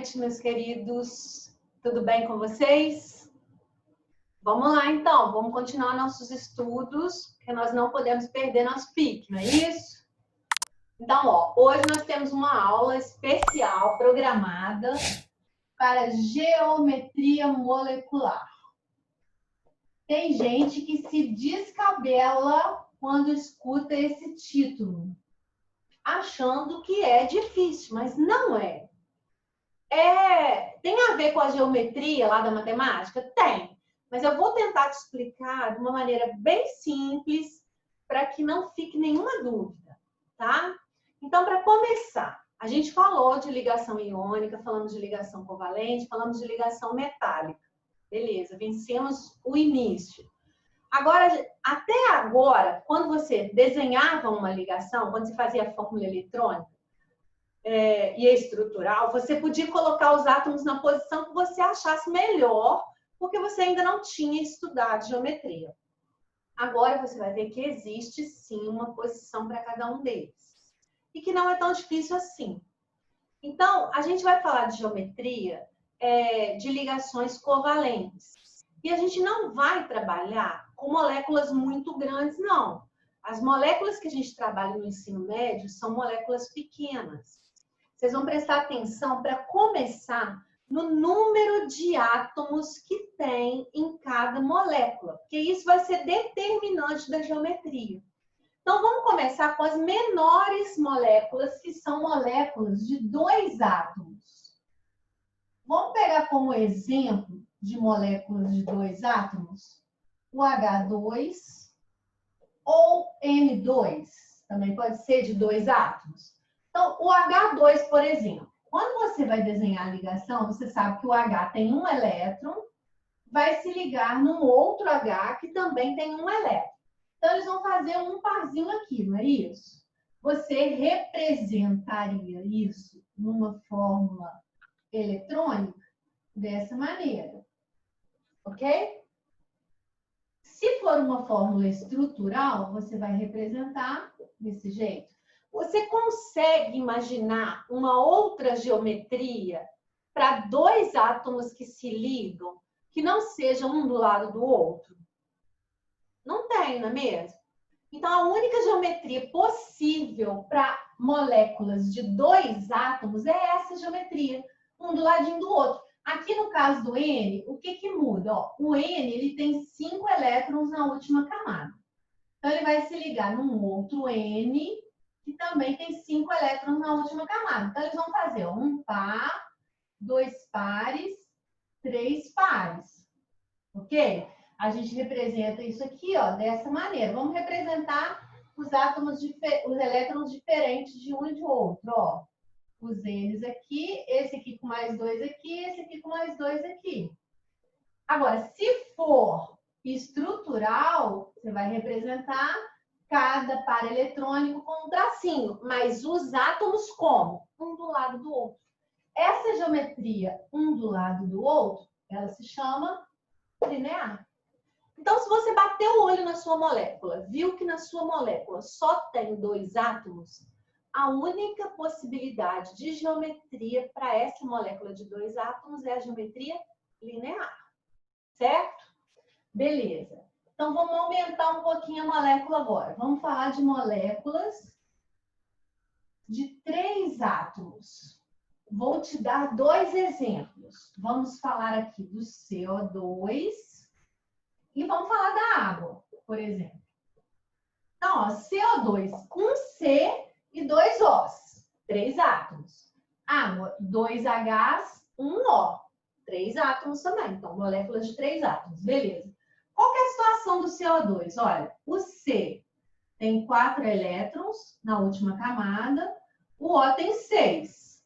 noite, meus queridos. Tudo bem com vocês? Vamos lá, então. Vamos continuar nossos estudos, porque nós não podemos perder nosso pique, não é isso? Então, hoje nós temos uma aula especial programada para geometria molecular. Tem gente que se descabela quando escuta esse título, achando que é difícil, mas não é. Tem a ver com a geometria lá da matemática? Tem. Mas eu vou tentar te explicar de uma maneira bem simples para que não fique nenhuma dúvida, tá? Então, para começar, a gente falou de ligação iônica, falamos de ligação covalente, falamos de ligação metálica. Beleza, vencemos o início. Agora, até agora, quando você desenhava uma ligação, quando você fazia a fórmula eletrônica, e estrutural, você podia colocar os átomos na posição que você achasse melhor, porque você ainda não tinha estudado geometria. Agora você vai ver que existe sim uma posição para cada um deles. E que não é tão difícil assim. Então, a gente vai falar de geometria de ligações covalentes. E a gente não vai trabalhar com moléculas muito grandes, não. As moléculas que a gente trabalha no ensino médio são moléculas pequenas. Vocês vão prestar atenção para começar no número de átomos que tem em cada molécula, porque isso vai ser determinante da geometria. Então, vamos começar com as menores moléculas, que são moléculas de 2 átomos. Vamos pegar como exemplo de moléculas de 2 átomos o H2 ou N2, também pode ser de 2 átomos. Então, o H2, por exemplo, quando você vai desenhar a ligação, você sabe que o H tem um elétron, vai se ligar num outro H que também tem um elétron. Então, eles vão fazer um parzinho aqui, não é isso? Você representaria isso numa fórmula eletrônica dessa maneira, ok? Se for uma fórmula estrutural, você vai representar desse jeito. Você consegue imaginar uma outra geometria para 2 átomos que se ligam, que não sejam um do lado do outro? Não tem, não é mesmo? Então, a única geometria possível para moléculas de 2 átomos é essa geometria, um do ladinho do outro. Aqui no caso do N, o que muda? O N ele tem 5 elétrons na última camada. Então, ele vai se ligar num outro N, que também tem 5 elétrons na última camada. Então, eles vão fazer um par, 2 pares, 3 pares. Ok? A gente representa isso aqui, dessa maneira. Vamos representar os átomos, os elétrons diferentes de um e de outro, Os N's aqui, esse aqui com mais 2 aqui, esse aqui com mais 2 aqui. Agora, se for estrutural, você vai representar cada par eletrônico com um tracinho, mas os átomos como? Um do lado do outro. Essa geometria, um do lado do outro, ela se chama linear. Então, se você bater o olho na sua molécula, viu que na sua molécula só tem 2 átomos, a única possibilidade de geometria para essa molécula de 2 átomos é a geometria linear. Certo? Beleza. Então, vamos aumentar um pouquinho a molécula agora. Vamos falar de moléculas de 3 átomos. Vou te dar 2 exemplos. Vamos falar aqui do CO2 e vamos falar da água, por exemplo. Então, CO2, um C e 2 Os, 3 átomos. Água, 2 Hs, 1 O, 3 átomos também. Então, moléculas de 3 átomos. Beleza. Qual que é a situação do CO2? Olha, o C tem 4 elétrons na última camada, o O tem 6.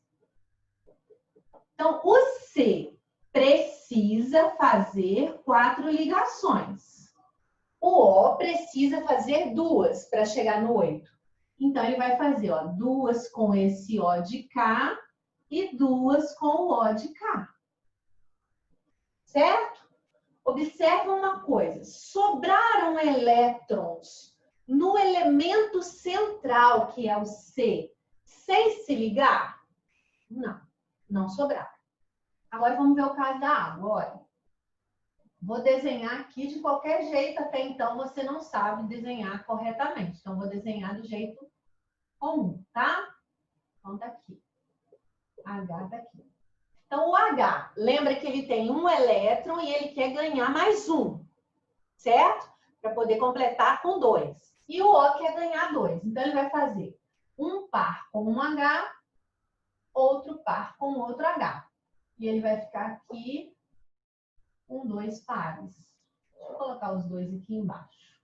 Então, o C precisa fazer 4 ligações. O O precisa fazer 2 para chegar no 8. Então, ele vai fazer 2 com esse O de cá e 2 com o O de cá. Certo? Observa uma coisa. Sobraram elétrons no elemento central, que é o C, sem se ligar? Não, não sobraram. Agora vamos ver o caso da água, olha. Vou desenhar aqui de qualquer jeito, até então você não sabe desenhar corretamente. Então, vou desenhar do jeito comum, tá? Então, tá aqui. H tá aqui. Então, o H, lembra que ele tem um elétron e ele quer ganhar mais um, certo? Para poder completar com 2. E o O quer ganhar 2. Então, ele vai fazer um par com um H, outro par com outro H. E ele vai ficar aqui com 2 pares. Deixa eu colocar os dois aqui embaixo.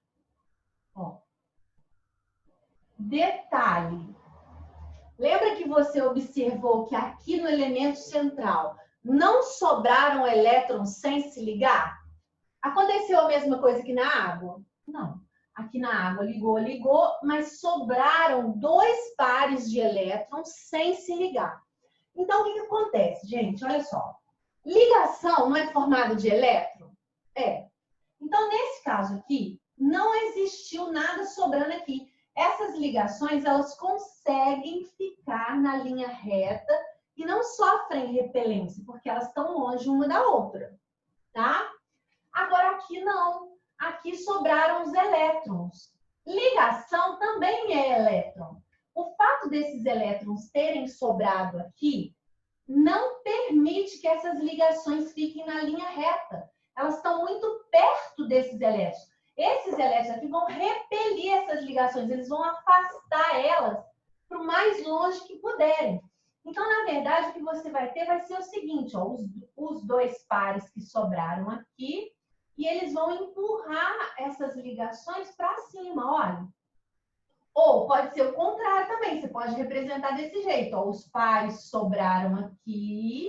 Ó. Detalhe. Lembra que você observou que aqui no elemento central não sobraram elétrons sem se ligar? Aconteceu a mesma coisa que na água? Não. Aqui na água ligou, mas sobraram 2 pares de elétrons sem se ligar. Então, o que acontece, gente? Olha só. Ligação não é formada de elétron? É. Então, nesse caso aqui, não existiu nada sobrando aqui. Essas ligações, elas conseguem ficar na linha reta e não sofrem repelência, porque elas estão longe uma da outra, tá? Agora, aqui não. Aqui sobraram os elétrons. Ligação também é elétron. O fato desses elétrons terem sobrado aqui não permite que essas ligações fiquem na linha reta. Elas estão muito perto desses elétrons. Esses elétrons aqui vão repelir essas ligações, eles vão afastar elas para o mais longe que puderem. Então, na verdade, o que você vai ter vai ser o seguinte, ó, os 2 pares que sobraram aqui, e eles vão empurrar essas ligações para cima, olha. Ou pode ser o contrário também, você pode representar desse jeito, ó, os pares sobraram aqui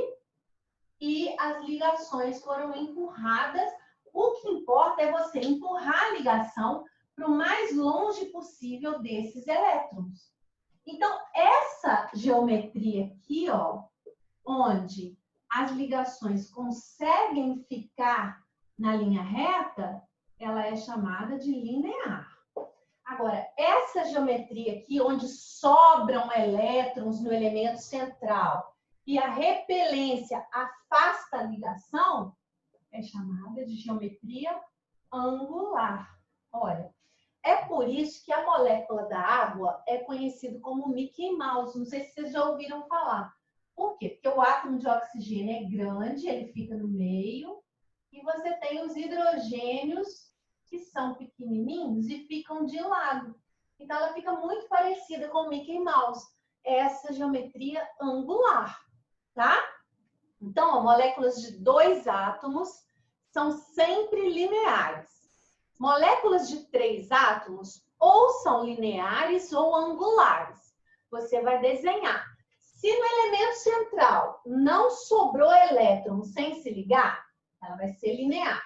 e as ligações foram empurradas. O que importa é você empurrar a ligação para o mais longe possível desses elétrons. Então, essa geometria aqui, ó, onde as ligações conseguem ficar na linha reta, ela é chamada de linear. Agora, essa geometria aqui, onde sobram elétrons no elemento central e a repelência afasta a ligação, é chamada de geometria angular. Olha, é por isso que a molécula da água é conhecida como Mickey Mouse. Não sei se vocês já ouviram falar. Por quê? Porque o átomo de oxigênio é grande, ele fica no meio, e você tem os hidrogênios que são pequenininhos e ficam de lado. Então, ela fica muito parecida com o Mickey Mouse. Essa geometria angular, tá? Então, ó, moléculas de 2 átomos são sempre lineares. Moléculas de 3 átomos ou são lineares ou angulares. Você vai desenhar. Se no elemento central não sobrou elétron sem se ligar, ela vai ser linear.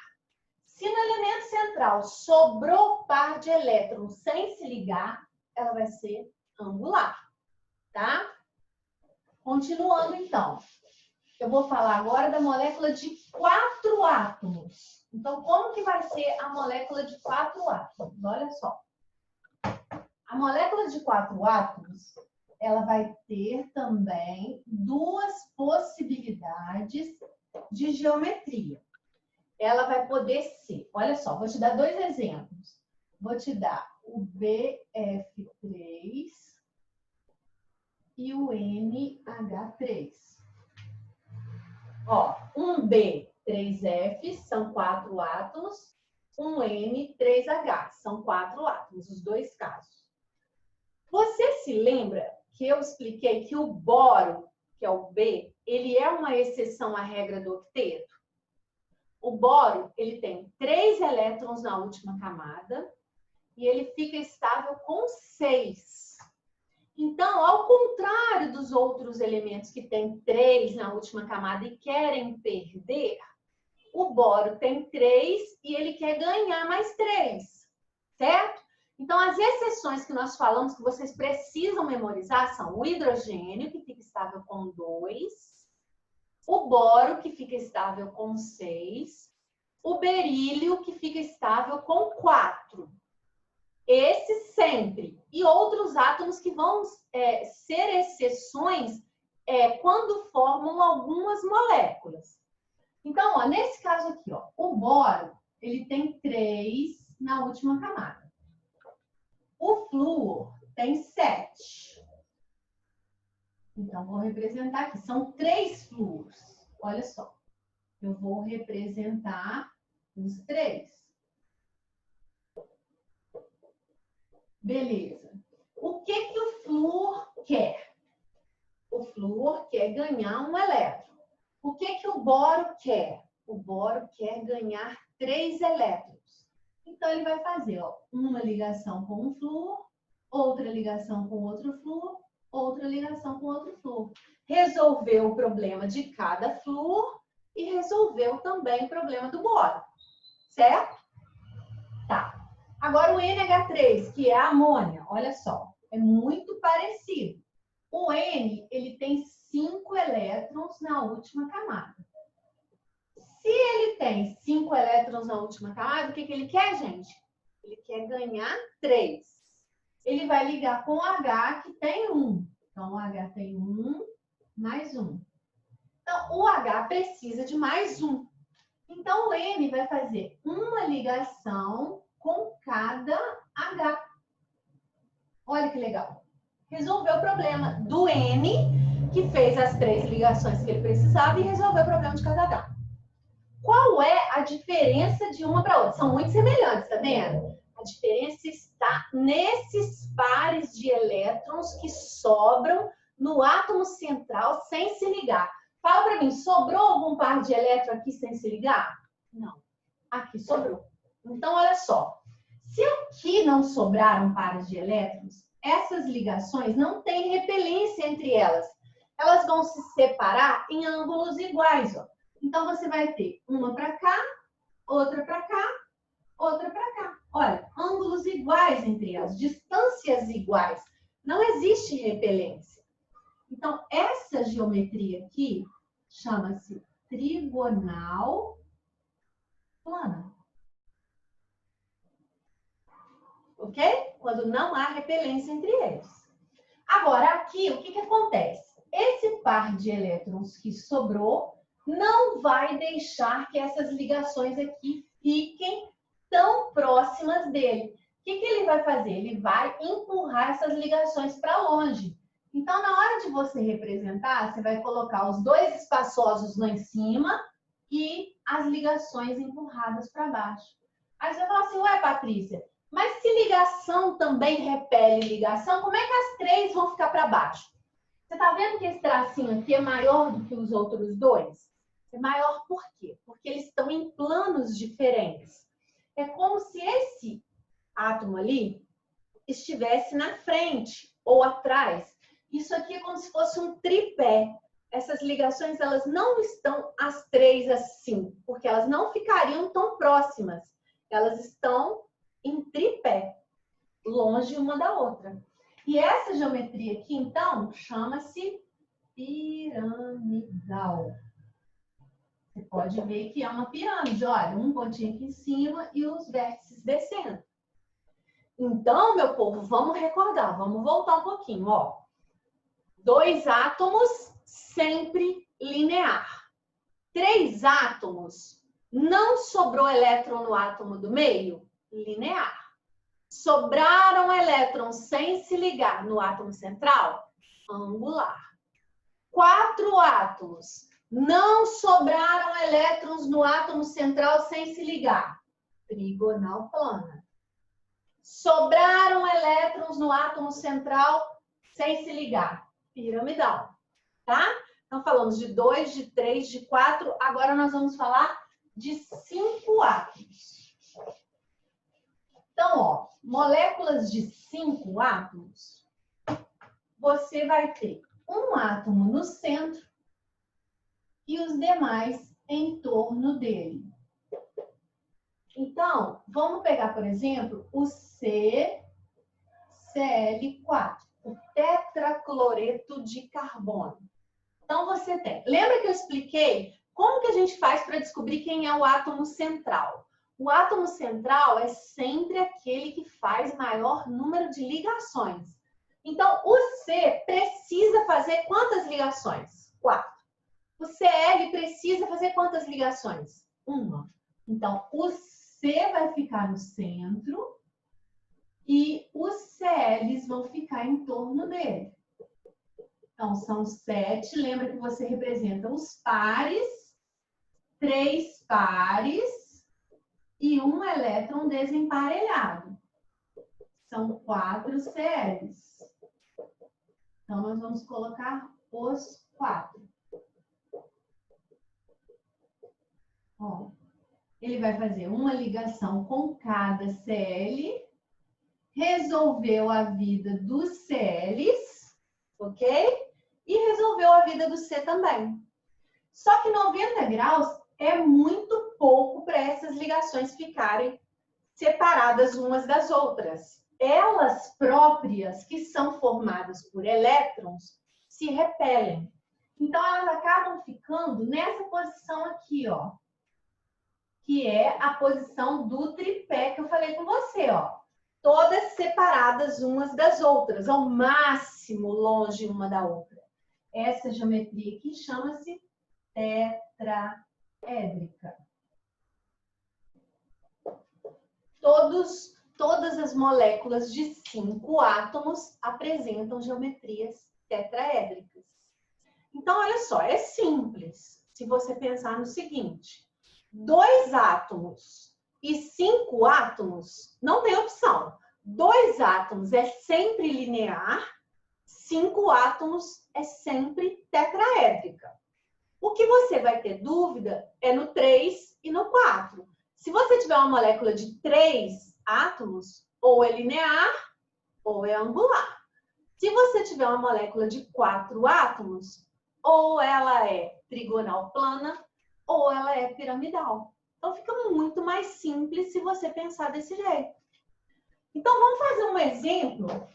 Se no elemento central sobrou par de elétrons sem se ligar, ela vai ser angular, tá? Continuando, então. Eu vou falar agora da molécula de 4 átomos. Então, como que vai ser a molécula de 4 átomos? Olha só. A molécula de 4 átomos, ela vai ter também 2 possibilidades de geometria. Ela vai poder ser, olha só, vou te dar 2 exemplos. Vou te dar o BF3 e o NH3. Ó, um B, 3F, são 4 átomos. Um N, 3H, são 4 átomos, os 2 casos. Você se lembra que eu expliquei que o boro, que é o B, ele é uma exceção à regra do octeto? O boro, ele tem 3 elétrons na última camada e ele fica estável com 6. Então, ao contrário dos outros elementos que têm 3 na última camada e querem perder, o boro tem 3 e ele quer ganhar mais 3, certo? Então, as exceções que nós falamos que vocês precisam memorizar são o hidrogênio, que fica estável com 2, o boro, que fica estável com 6, o berílio, que fica estável com 4. Esse sempre. E outros átomos que vão ser exceções é quando formam algumas moléculas. Então, ó, nesse caso aqui, ó, o boro, ele tem 3 na última camada. O flúor tem 7. Então, vou representar aqui. São 3 flúoros. Olha só. Eu vou representar os 3. Beleza. O que que o flúor quer? O flúor quer ganhar um elétron. O que que o boro quer? O boro quer ganhar 3 elétrons. Então, ele vai fazer, ó, uma ligação com um flúor, outra ligação com outro flúor, outra ligação com outro flúor. Resolveu o problema de cada flúor e resolveu também o problema do boro. Certo? Tá. Agora, o NH3, que é a amônia, olha só, é muito parecido. O N, ele tem 5 elétrons na última camada. Se ele tem 5 elétrons na última camada, o que que ele quer, gente? Ele quer ganhar 3. Ele vai ligar com o H, que tem 1. Então, o H tem 1, mais 1. Então, o H precisa de mais 1. Então, o N vai fazer uma ligação com cada H. Olha que legal. Resolveu o problema do N, que fez as 3 ligações que ele precisava e resolveu o problema de cada H. Qual é a diferença de uma para outra? São muito semelhantes, tá vendo? A diferença está nesses pares de elétrons que sobram no átomo central sem se ligar. Fala para mim, sobrou algum par de elétron aqui sem se ligar? Não. Aqui sobrou. Então, olha só. Se aqui não sobraram pares de elétrons, essas ligações não têm repelência entre elas. Elas vão se separar em ângulos iguais, ó. Então, você vai ter uma para cá, outra para cá, outra para cá. Olha, ângulos iguais entre elas, distâncias iguais. Não existe repelência. Então, essa geometria aqui chama-se trigonal plana. Ok? Quando não há repelência entre eles. Agora, aqui, o que que acontece? Esse par de elétrons que sobrou não vai deixar que essas ligações aqui fiquem tão próximas dele. O que que ele vai fazer? Ele vai empurrar essas ligações para longe. Então, na hora de você representar, você vai colocar os 2 espaçosos lá em cima e as ligações empurradas para baixo. Aí você vai falar assim, ué, Patrícia, mas se ligação também repele ligação, como é que as 3 vão ficar para baixo? Você está vendo que esse tracinho aqui é maior do que os outros 2? É maior por quê? Porque eles estão em planos diferentes. É como se esse átomo ali estivesse na frente ou atrás. Isso aqui é como se fosse um tripé. Essas ligações, elas não estão as 3 assim, porque elas não ficariam tão próximas. Elas estão em tripé, longe uma da outra. E essa geometria aqui, então, chama-se piramidal. Você pode ver que é uma pirâmide, olha, um pontinho aqui em cima e os vértices descendo. Então, meu povo, vamos recordar, vamos voltar um pouquinho, ó. 2 átomos, sempre linear. 3 átomos, não sobrou elétron no átomo do meio? Linear. Sobraram elétrons sem se ligar no átomo central? Angular. 4 átomos, não sobraram elétrons no átomo central sem se ligar? Trigonal plana. Sobraram elétrons no átomo central sem se ligar? Piramidal. Tá? Então, falamos de 2, de 3, de 4. Agora, nós vamos falar de 5 átomos. Então, ó, moléculas de 5 átomos, você vai ter um átomo no centro e os demais em torno dele. Então, vamos pegar, por exemplo, o CCl4, o tetracloreto de carbono. Então, você tem... Lembra que eu expliquei como que a gente faz para descobrir quem é o átomo central? O átomo central é sempre aquele que faz maior número de ligações. Então, o C precisa fazer quantas ligações? 4. O CL precisa fazer quantas ligações? 1. Então, o C vai ficar no centro e os CLs vão ficar em torno dele. Então, são 7. Lembra que você representa os pares, 3 pares e um elétron desemparelhado. São 4 CLs. Então, nós vamos colocar os 4. Ó, ele vai fazer uma ligação com cada CL, resolveu a vida dos CLs, ok? E resolveu a vida do C também. Só que 90 graus é muito pouco para essas ligações ficarem separadas umas das outras. Elas próprias, que são formadas por elétrons, se repelem. Então, elas acabam ficando nessa posição aqui, ó. Que é a posição do tripé que eu falei com você, ó. Todas separadas umas das outras, ao máximo longe uma da outra. Essa geometria aqui chama-se tetraédrica. Todas as moléculas de 5 átomos apresentam geometrias tetraédricas. Então, olha só, é simples se você pensar no seguinte: 2 átomos e 5 átomos não tem opção. 2 átomos é sempre linear, 5 átomos é sempre tetraédrica. O que você vai ter dúvida é no 3 e no 4. Se você tiver uma molécula de 3 átomos, ou é linear ou é angular. Se você tiver uma molécula de 4 átomos, ou ela é trigonal plana, ou ela é piramidal. Então, fica muito mais simples se você pensar desse jeito. Então, vamos fazer um exemplo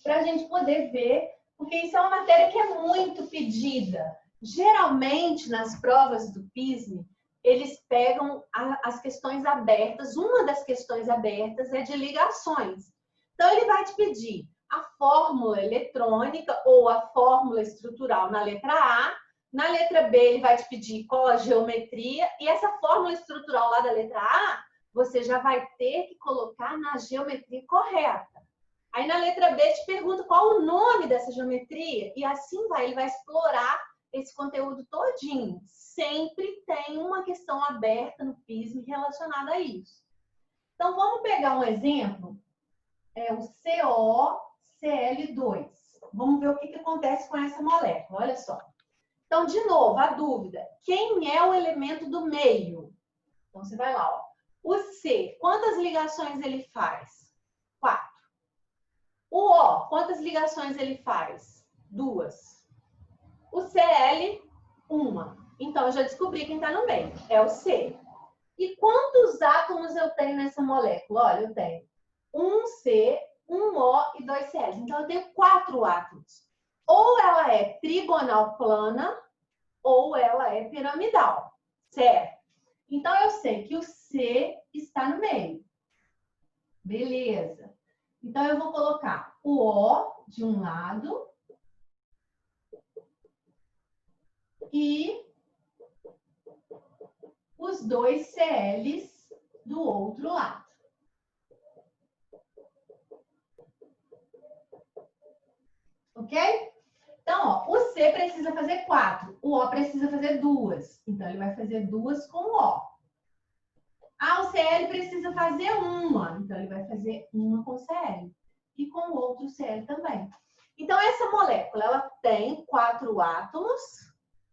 para a gente poder ver, porque isso é uma matéria que é muito pedida. Geralmente, nas provas do PISME, eles pegam as questões abertas. Uma das questões abertas é de ligações. Então, ele vai te pedir a fórmula eletrônica ou a fórmula estrutural na letra A. Na letra B, ele vai te pedir qual a geometria. E essa fórmula estrutural lá da letra A, você já vai ter que colocar na geometria correta. Aí, na letra B, te pergunta qual o nome dessa geometria. E assim ele vai explorar esse conteúdo todinho. Sempre tem uma questão aberta no PISME relacionada a isso. Então, vamos pegar um exemplo. É o COCl2. Vamos ver o que acontece com essa molécula. Olha só. Então, de novo, a dúvida. Quem é o elemento do meio? Então, você vai lá, ó. O C, quantas ligações ele faz? 4. O O, quantas ligações ele faz? 2. O Cl, 1. Então, eu já descobri quem está no meio. É o C. E quantos átomos eu tenho nessa molécula? Olha, eu tenho 1 C, 1 O e 2 Cl. Então, eu tenho 4 átomos. Ou ela é trigonal plana, ou ela é piramidal. Certo? Então, eu sei que o C está no meio. Beleza. Então, eu vou colocar o O de um lado e os 2 CLs do outro lado. Ok? Então, ó, o C precisa fazer 4, o O precisa fazer 2. Então, ele vai fazer 2 com o O. Ah, o Cl precisa fazer 1. Então, ele vai fazer 1 com o Cl. E com o outro Cl também. Então, essa molécula, ela tem 4 átomos.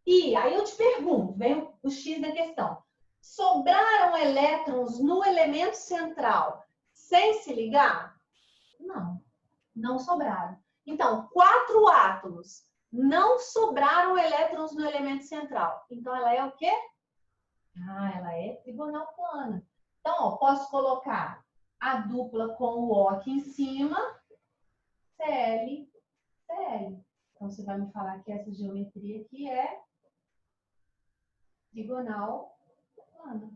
E aí eu te pergunto, vem o X da questão. Sobraram elétrons no elemento central sem se ligar? Não, não sobraram. Então, 4 átomos, não sobraram elétrons no elemento central. Então, ela é o quê? Ah, ela é trigonal plana. Então, ó, posso colocar a dupla com o O aqui em cima, Cl, Cl. Então, você vai me falar que essa geometria aqui é trigonal plana.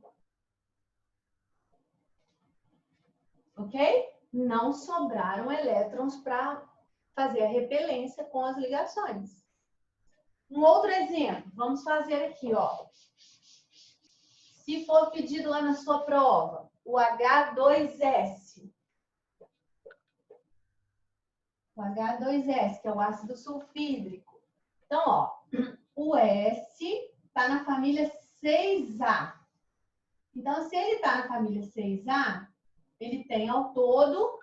Ok? Não sobraram elétrons para fazer a repelência com as ligações. Um outro exemplo, vamos fazer aqui, ó. Se for pedido lá na sua prova, o H2S. O H2S, que é o ácido sulfídrico. Então, ó, o S está na família 6A. Então, se ele está na família 6A, ele tem ao todo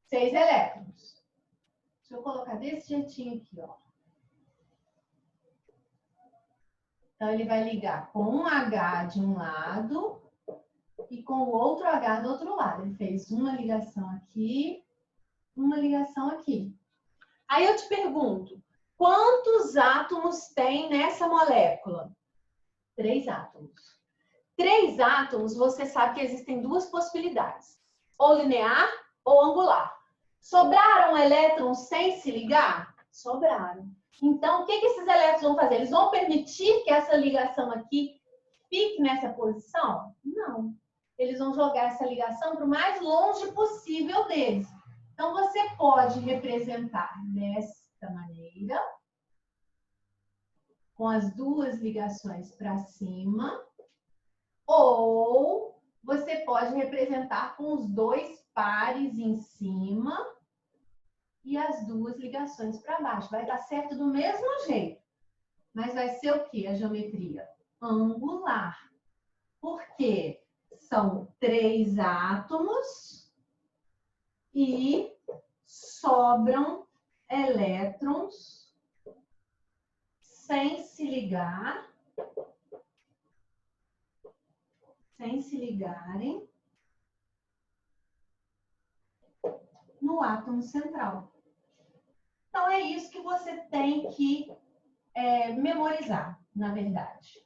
6 elétrons. Deixa eu colocar desse jeitinho aqui, ó. Então, ele vai ligar com um H de um lado e com o outro H do outro lado. Ele fez uma ligação aqui, uma ligação aqui. Aí eu te pergunto, quantos átomos tem nessa molécula? 3 átomos. 3 átomos, você sabe que existem duas possibilidades. Ou linear ou angular. Sobraram elétrons sem se ligar? Sobraram. Então, o que esses elétrons vão fazer? Eles vão permitir que essa ligação aqui fique nessa posição? Não. Eles vão jogar essa ligação para o mais longe possível deles. Então, você pode representar desta maneira, com as duas ligações para cima, ou você pode representar com os dois pares em cima e as duas ligações para baixo. Vai dar certo do mesmo jeito. Mas vai ser o quê? A geometria angular. Porque são 3 átomos e sobram elétrons sem se ligarem no átomo central. Então, é isso que você tem que memorizar, na verdade.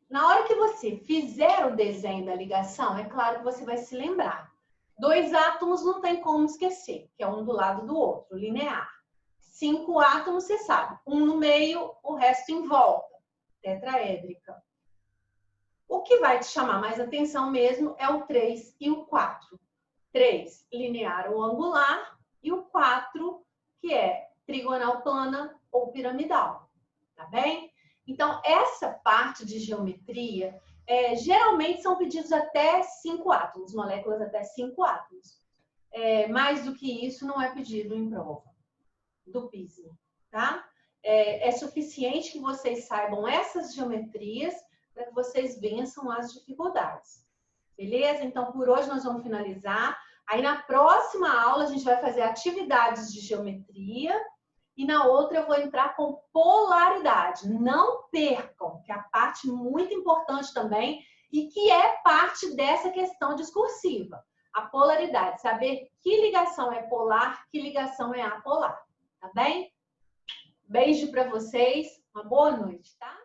Na hora que você fizer o desenho da ligação, é claro que você vai se lembrar. 2 átomos não tem como esquecer, que é um do lado do outro, linear. 5 átomos, você sabe, um no meio, o resto em volta, tetraédrica. O que vai te chamar mais atenção mesmo é o 3 e o 4. 3, linear ou angular, e o 4, que é trigonal plana ou piramidal, tá bem? Então, essa parte de geometria, geralmente são pedidos até 5 átomos, moléculas até 5 átomos. Mais do que isso não é pedido em prova do PISM, tá? É suficiente que vocês saibam essas geometrias para que vocês vençam as dificuldades. Beleza? Então, por hoje nós vamos finalizar. Aí, na próxima aula, a gente vai fazer atividades de geometria e na outra eu vou entrar com polaridade. Não percam, que é a parte muito importante também e que é parte dessa questão discursiva. A polaridade, saber que ligação é polar, que ligação é apolar. Tá bem? Beijo para vocês, uma boa noite, tá?